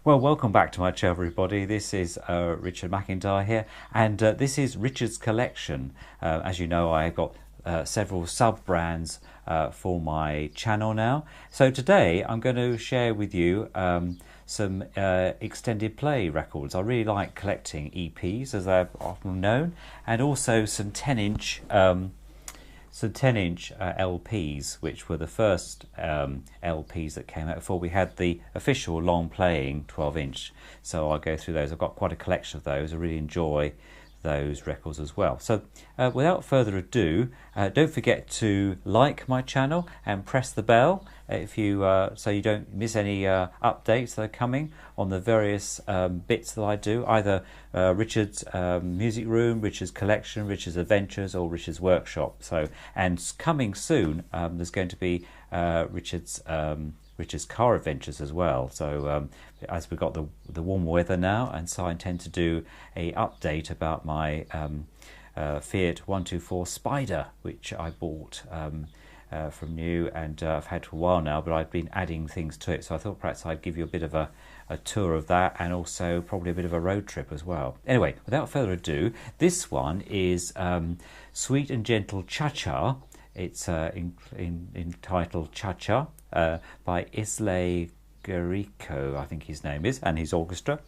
Well, welcome back to my show, everybody. This is Richard McIntyre here, and this is Richard's Collection. As you know, I've got several sub-brands for my channel now. So today I'm going to share with you some extended play records. I really like collecting EPs, as they're often known, and also some 10-inch LPs, which were the first LPs that came out before we had the official long playing 12-inch. So I'll go through those. I've got quite a collection of those. I really enjoy those records as well. So without further ado, don't forget to like my channel and press the bell if you so you don't miss any updates that are coming on the various bits that I do, either Richard's Music Room, Richard's Collection, Richard's Adventures, or Richard's Workshop. So, and coming soon, there's going to be Richard's Car Adventures as well. So as we've got the warm weather now, and so I intend to do a update about my Fiat 124 Spider, which I bought from new, and I've had for a while now, but I've been adding things to it, so I thought perhaps I'd give you a bit of a tour of that, and also probably a bit of a road trip as well. Anyway, without further ado, this one is Sweet and Gentle ChaCha. It's entitled ChaCha by Islay Garrico, I think his name is, and his orchestra.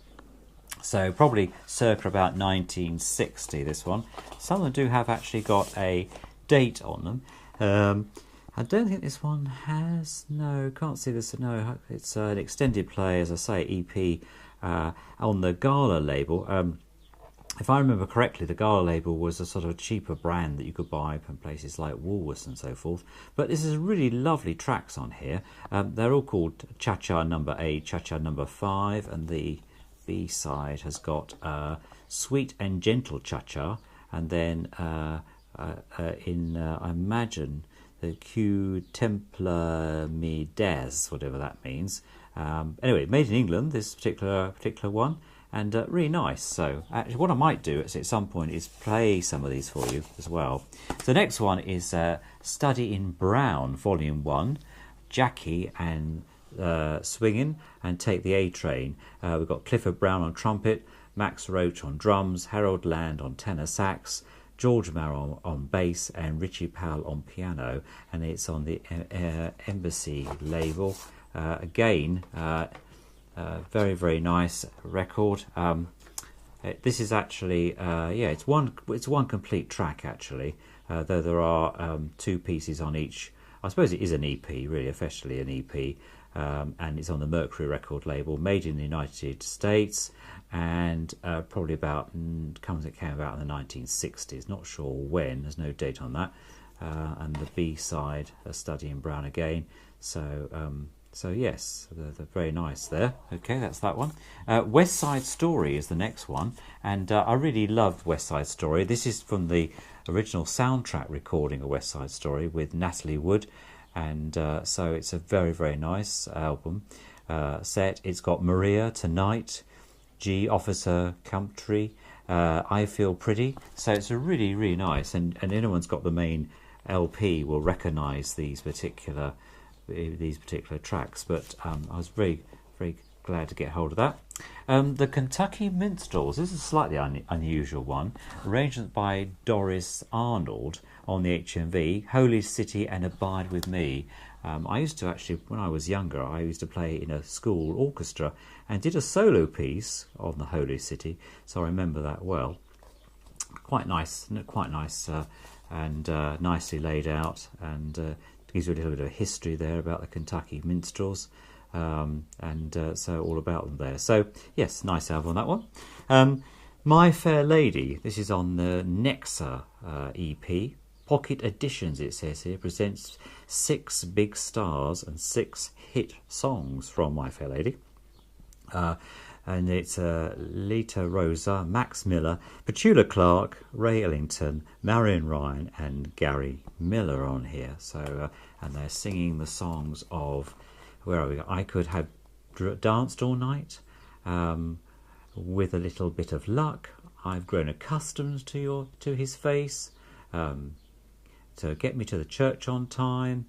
So probably circa about 1960, this one. Some of them do have actually got a date on them. I don't think this one has, no, can't see this, no, it's an extended play, as I say, EP on the Gala label. If I remember correctly, the Gala label was a sort of cheaper brand that you could buy from places like Woolworths and so forth. But this is really lovely tracks on here. They're all called ChaCha number 8, ChaCha number 5, and the B side has got Sweet and Gentle ChaCha, and then I imagine the Q Templar Me Des, whatever that means. Anyway, made in England, this particular one. And really nice. So actually what I might do at some point is play some of these for you as well. The next one is Study in Brown, Volume 1, Jackie and Swingin' and Take the A Train. We've got Clifford Brown on trumpet, Max Roach on drums, Harold Land on tenor sax, George Marrow on bass, and Richie Powell on piano. And it's on the Embassy label. Again, very, very nice record. This is actually it's one complete track actually, though there are two pieces on each. I suppose it is an EP, really officially an EP, and it's on the Mercury record label, made in the United States, and probably about it came about in the 1960s, not sure when, there's no date on that. And the B side, A Study in Brown again. So yes, they're very nice there. Okay, that's that one. West Side Story is the next one, and I really loved West Side Story. This is from the original soundtrack recording of West Side Story with Natalie Wood, and so it's a very, very nice album set. It's got Maria, Tonight, G, Officer Capri, I Feel Pretty. So it's a really, really nice, and anyone's got the main LP will recognise these particular tracks, but I was very, very glad to get hold of that. The Kentucky Minstrels, this is a slightly unusual one, arrangement by Doris Arnold on the HMV, Holy City and Abide With Me. I used to actually, when I was younger, I used to play in a school orchestra and did a solo piece on the Holy City, so I remember that well. Quite nice, and nicely laid out, and gives you a little bit of history there about the Kentucky Minstrels, so all about them there. So yes, nice album on that one. My Fair Lady, this is on the Nexa EP. Pocket Editions, it says here, presents 6 big stars and 6 hit songs from My Fair Lady. And it's Lita Rosa, Max Miller, Petula Clark, Ray Ellington, Marion Ryan, and Gary Miller on here. So, and they're singing the songs of, where are we? I Could Have Danced All Night, With a Little Bit of Luck, I've Grown Accustomed to His Face, to Get Me to the Church on Time,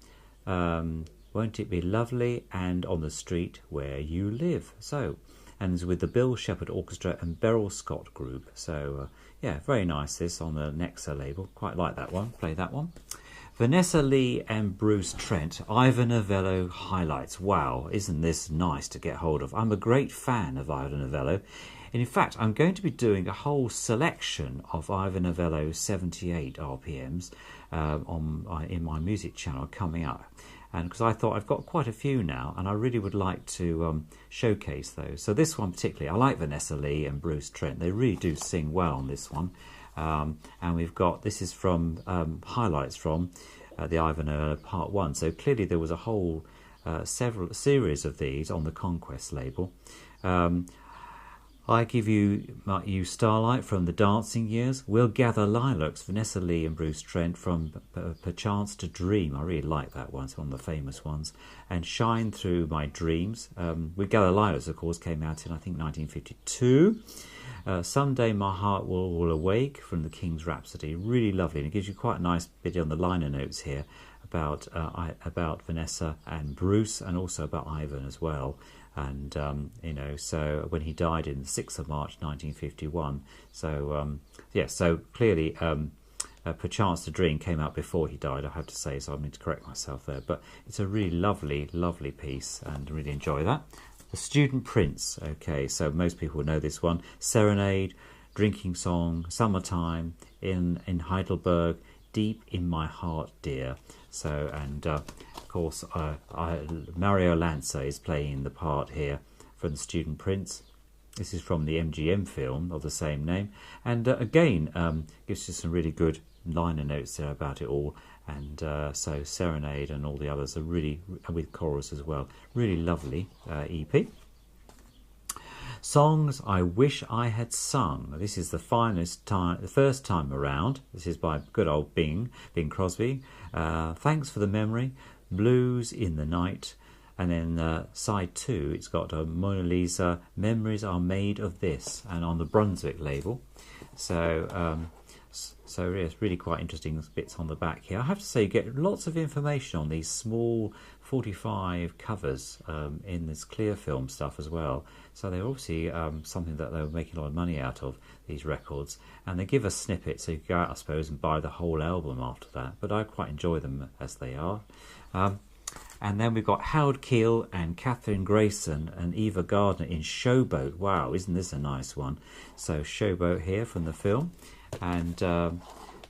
Won't It Be Lovely, and On the Street Where You Live. So and it's with the Bill Shepherd Orchestra and Beryl Scott Group. So yeah, very nice, this on the Nexa label. Quite like that one. Play that one. Vanessa Lee and Bruce Trent, Ivor Novello highlights. Wow, isn't this nice to get hold of? I'm a great fan of Ivor Novello. And in fact, I'm going to be doing a whole selection of Ivor Novello 78 RPMs in my music channel coming up. And because I thought I've got quite a few now, and I really would like to showcase those. So this one particularly, I like Vanessa Lee and Bruce Trent. They really do sing well on this one. And we've got, this is from highlights from the Ivor Novello Part 1. So clearly there was a whole several series of these on the Conquest label. I Give You Starlight from the Dancing Years. We'll Gather Lilacs, Vanessa Lee and Bruce Trent from Perchance to Dream. I really like that one. It's one of the famous ones. And Shine Through My Dreams. We'll Gather Lilacs, of course, came out in, I think, 1952. Someday My Heart Will Awake from the King's Rhapsody. Really lovely. And it gives you quite a nice bit on the liner notes here about Vanessa and Bruce, and also about Ivan as well. And you know, so when he died in the 6th of March 1951, so yeah, so clearly Perchance to Dream came out before he died, I have to say, so I need to correct myself there. But it's a really lovely piece, and really enjoy that. The Student Prince. Okay, so most people will know this one. Serenade, Drinking Song, Summertime, in Heidelberg, Deep in My Heart, Dear. So, and of course, Mario Lanza is playing the part here from the Student Prince. This is from the MGM film of the same name, and again gives you some really good liner notes there about it all. And so Serenade and all the others are really, with chorus as well, really lovely EP. Songs I Wish I Had Sung. This is the first time around. This is by good old Bing Crosby. Thanks for the Memory, Blues in the Night, and then side 2, it's got Mona Lisa, Memories Are Made of This, and on the Brunswick label. So so it's really quite interesting bits on the back here. I have to say, you get lots of information on these small 45 covers in this clear film stuff as well. So they're obviously something that they were making a lot of money out of, these records. And they give us snippets, so you can go out, I suppose, and buy the whole album after that. But I quite enjoy them as they are. And then we've got Howard Keel and Catherine Grayson and Eva Gardner in Showboat. Wow, isn't this a nice one? So Showboat here from the film. And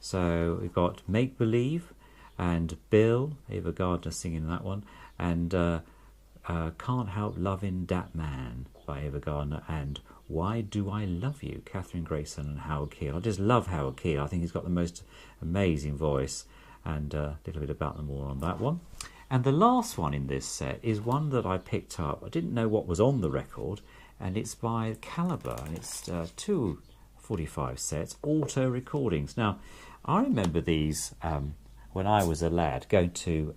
so we've got Make Believe and Bill, Eva Gardner singing that one, and Can't Help Loving Dat Man by Eva Gardner, and Why Do I Love You, Catherine Grayson and Howard Keel. I just love Howard Keel. I think he's got the most amazing voice, and a little bit about them all on that one. And the last one in this set is one that I picked up. I didn't know what was on the record, and it's by Calbre, and it's 2 45 sets, auto recordings. Now, I remember these when I was a lad, going to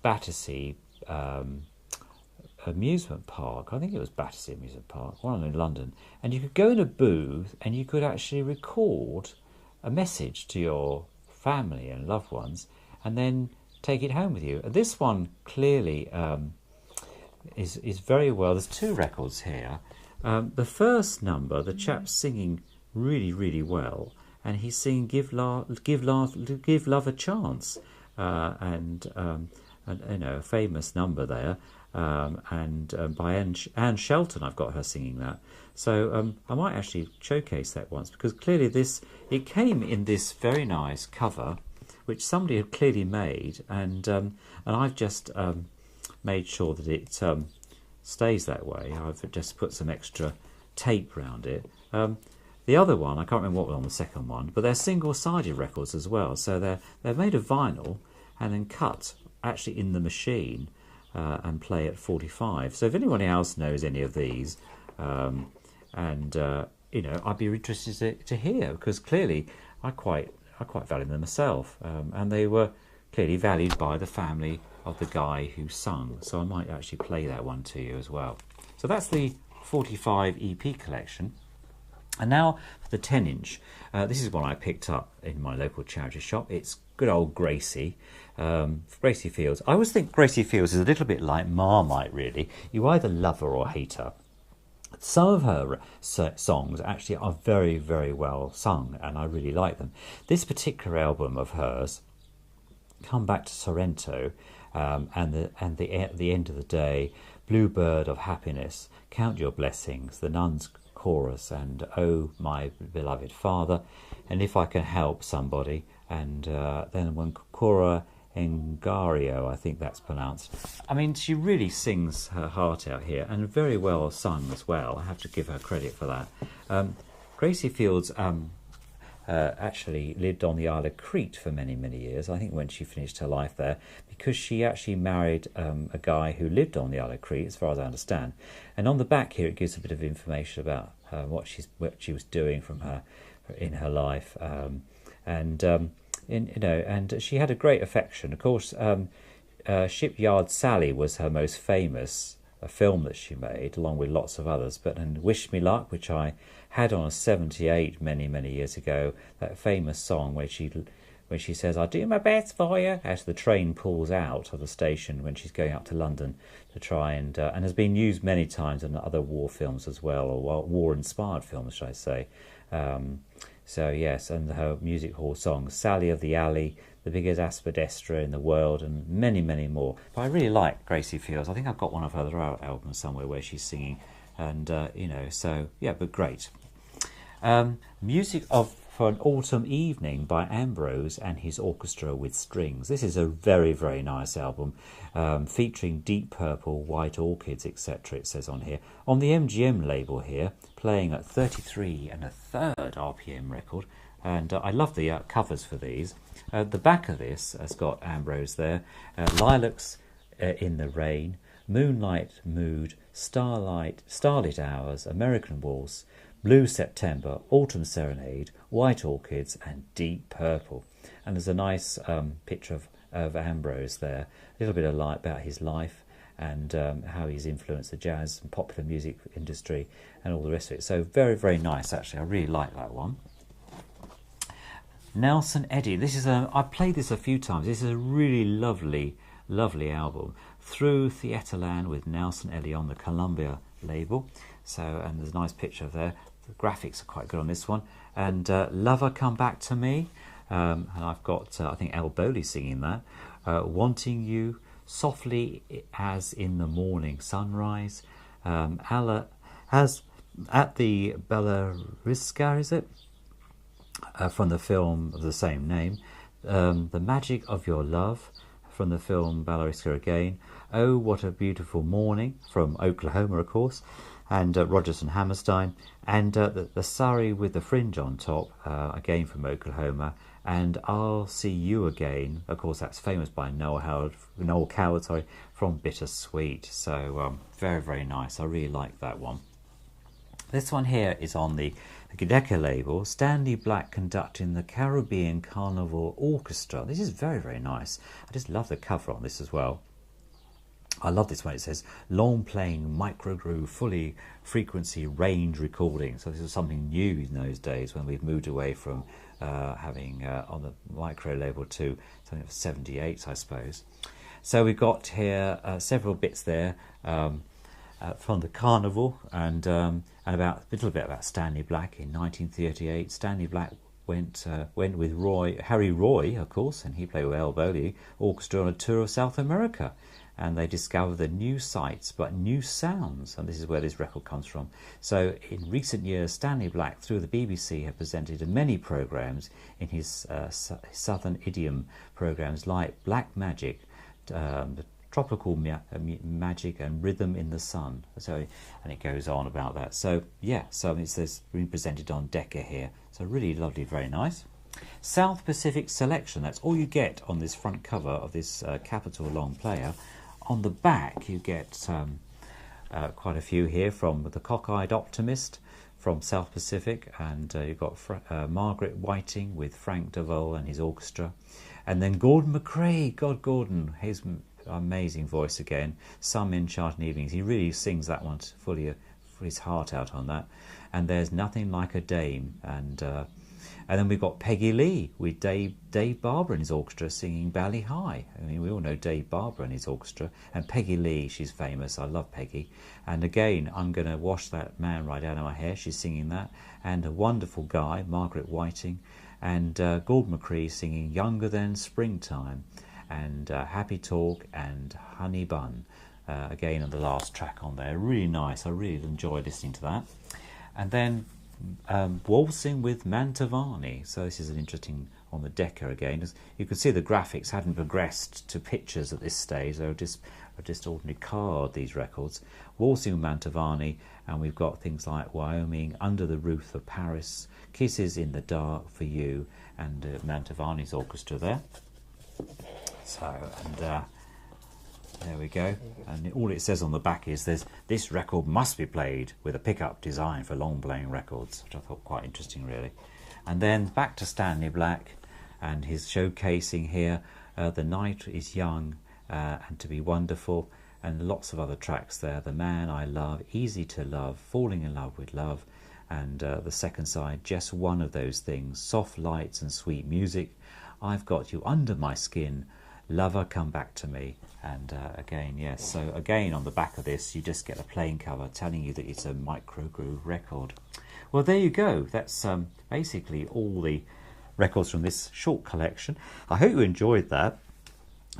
Battersea amusement park. I think it was Battersea Amusement Park, one in London. And you could go in a booth and you could actually record a message to your family and loved ones, and then take it home with you. And this one clearly is very well. There's 2 records here. The first number, the chap's singing really well, and he's singing "Give Love a Chance," and you know, a famous number there, and by Anne Shelton. I've got her singing that, so I might actually showcase that once, because clearly it came in this very nice cover, which somebody had clearly made, and I've just made sure that it stays that way. I've just put some extra tape around it. The other one, I can't remember what was on the second one, but they're single-sided records as well. So they're made of vinyl and then cut actually in the machine and play at 45. So if anyone else knows any of these, you know, I'd be interested to hear, because clearly I quite value them myself, and they were clearly valued by the family of the guy who sung. So I might actually play that one to you as well. So that's the 45 EP collection. And now for the 10-inch. This is one I picked up in my local charity shop. It's good old Gracie, Gracie Fields. I always think Gracie Fields is a little bit like Marmite, really. You either love her or hate her. Some of her songs actually are very, very well sung, and I really like them. This particular album of hers, Come Back to Sorrento, and the End of the Day, Bluebird of Happiness, Count Your Blessings, The Nun's Chorus, and Oh My Beloved Father, and If I Can Help Somebody, and then When Cora Engario, I think that's pronounced. I mean, she really sings her heart out here, and very well sung as well. I have to give her credit for that. Gracie Fields actually lived on the Isle of Crete for many, many years, I think when she finished her life there, because she actually married a guy who lived on the Isle of Crete, as far as I understand. And on the back here, it gives a bit of information about what she was doing in her life, and she had a great affection. Of course, Shipyard Sally was her most famous film that she made, along with lots of others. And Wish Me Luck, which I had on a 78 many, many years ago, that famous song where she says, "I'll do my best for you," as the train pulls out of the station when she's going up to London to try and has been used many times in other war films as well, or war-inspired films, should I say. So yes, and her music hall songs, Sally of the Alley, The Biggest Aspidestra in the World, and many, many more. But I really like Gracie Fields. I think I've got one of her other albums somewhere where she's singing, and so yeah, but great. Music for an Autumn Evening by Ambrose and his Orchestra with Strings. This is a very, very nice album, featuring Deep Purple, White Orchids, etc. It says on here. On the MGM label here, playing at 33 1/3 RPM record. And I love the covers for these. The back of this has got Ambrose there. Lilacs in the Rain, Moonlight Mood, Starlit Hours, American Waltz, Blue September, Autumn Serenade, White Orchids, and Deep Purple. And there's a nice picture of Ambrose there. A little bit of light about his life and how he's influenced the jazz and popular music industry and all the rest of it. So very, very nice, actually. I really like that one. Nelson Eddy. I've played this a few times. This is a really lovely, lovely album. Through Theatreland with Nelson Eddy on the Columbia label. So, and there's a nice picture there. The graphics are quite good on this one. And Lover Come Back to Me. And I've got, I think, El Boli singing that. Wanting You, Softly as in the Morning Sunrise. As at the Belarisca, is it? From the film of the same name. The Magic of Your Love from the film Belarisca again. Oh, What a Beautiful Morning from Oklahoma, of course, and Rodgers and Hammerstein, and the Surrey with the Fringe on top, again from Oklahoma, and I'll See You Again. Of course, that's famous by Noel Coward, from Bittersweet. So very, very nice. I really like that one. This one here is on the Decca label, Stanley Black conducting the Caribbean Carnival Orchestra. This is very, very nice. I just love the cover on this as well. I love this one. It says long playing microgroove fully frequency range recording. So this is something new in those days when we've moved away from having on the micro label to something of 78, I suppose. So we've got here several bits there from the Carnival and about a little bit about Stanley Black in 1938. Stanley Black went with Harry Roy, of course, and he played with El Boli Orchestra on a tour of South America. And they discovered the new sights but new sounds, and this is where this record comes from. So in recent years, Stanley Black, through the BBC, have presented in many programmes in his Southern Idiom programmes like Black Magic, the Tropical Magic and Rhythm in the Sun. So, and it goes on about that. So yeah, so it's been presented on Decca here. So really lovely, very nice. South Pacific Selection, that's all you get on this front cover of this Capitol long player. On the back you get quite a few here from the Cockeyed Optimist from South Pacific, and you've got Margaret Whiting with Frank DeVol and his orchestra, and then Gordon McRae, Gordon, his amazing voice again, Some Enchanted Evenings. He really sings that one fully, his heart out on that. And there's Nothing Like a Dame, and And then we've got Peggy Lee with Dave Barber and his orchestra singing Bally High. I mean, we all know Dave Barber and his orchestra. And Peggy Lee, she's famous. I love Peggy. And again, I'm going to wash that man right out of my hair. She's singing that. And a wonderful guy, Margaret Whiting. And Gord McCree singing Younger Than Springtime. And Happy Talk and Honey Bun. Again, on the last track on there. Really nice. I really enjoy listening to that. And then Waltzing with Mantovani. So this is an interesting on the Decca again. As you can see, the graphics hadn't progressed to pictures at this stage. They were just ordinary card, these records. Waltzing with Mantovani, and we've got things like Wyoming, Under the Roof of Paris, Kisses in the Dark for You, and Mantovani's orchestra there. So, and there we go. And all it says on the back is this record must be played with a pickup designed for long playing records, which I thought quite interesting really. And then back to Stanley Black and his showcasing here, The Night is Young and To Be Wonderful, and lots of other tracks there. The Man I Love, Easy to Love, Falling in Love with Love, and the second side, Just One of Those Things, Soft Lights and Sweet Music, I've Got You Under My Skin, Lover Come Back to Me. And again, yes, so again on the back of this you just get a plain cover telling you that it's a micro groove record. Well, there you go. That's basically all the records from this short collection. I hope you enjoyed that.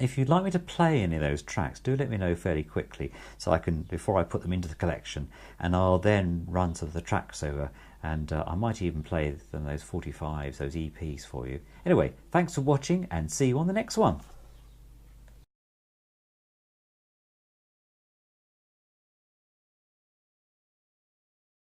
If you'd like me to play any of those tracks, do let me know fairly quickly so I can, before I put them into the collection, and I'll then run some of the tracks over, and I might even play them, those 45s, those EPs for you. Anyway, thanks for watching and see you on the next one.